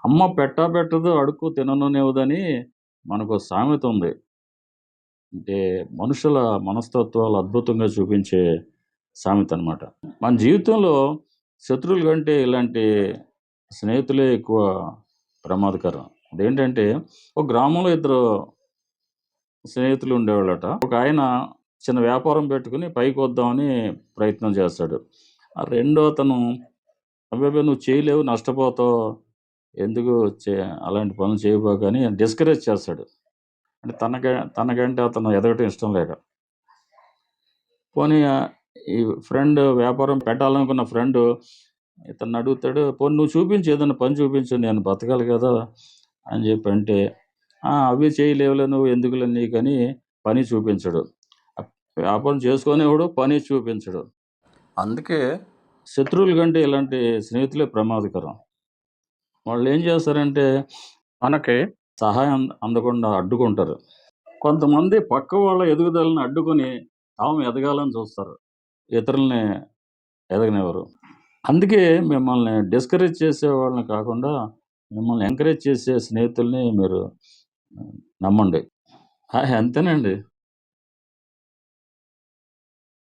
అమ్మ పెట్టా పెట్టదు అడుక్కు తిననునివ్వదని మనకో సామెత ఉంది. అంటే మనుషుల మనస్తత్వాలు అద్భుతంగా చూపించే సామెతనమాట. మన జీవితంలో శత్రువుల కంటే ఇలాంటి స్నేహితులే ఎక్కువ ప్రమాదకరం. అదేంటంటే ఒక గ్రామంలో ఇద్దరు స్నేహితులు ఉండేవాళ్ళట. ఒకాయన చిన్న వ్యాపారం పెట్టుకొని పైకొద్దామని ప్రయత్నం చేస్తాడు. ఆ రెండో అతను అబ్బబ్బే! నువ్వు చేయలేవు, నష్టపోతావు. ఎందుకు చే అలాంటి పనులు చేయబాకు అని డిస్కరేజ్ చేస్తాడు. అంటే తనకంటే అతను ఎదగటం ఇష్టం లేక. పోనీ ఈ ఫ్రెండ్ వ్యాపారం పెట్టాలనుకున్న ఫ్రెండు ఇతన్నడుగుతాడు, పోనీ నువ్వు చూపించు, ఏదన్నా పని చూపించు, నేను బతకాలి గదా! అని జెప్పంటే, అవి చేయలేవులే నువ్వు, ఎందుకులే నీకని పని చూపించడు. వ్యాపారం చేసుకోనివ్వడు, పని చూపించడు. అందుకే శత్రువుల కంటే ఇలాంటి స్నేహితులే ప్రమాదకరం. వాళ్ళేం చేస్తారంటే, మనకి సహాయం అందకుండా అడ్డుకుంటారు. కొంతమంది పక్క వాళ్ళ ఎదుగుదలని అడ్డుకొని, తాము ఎదగాలని చూస్తారు. ఇతరుల్ని ఎదగనివ్వరు. అందుకే మిమ్మల్ని డిస్కరేజ్ చేసేవాళ్ళని కాకుండా, మిమ్మల్ని ఎంకరేజ్ చేసే స్నేహితుల్ని మీరు నమ్మండి. అంతేనండి.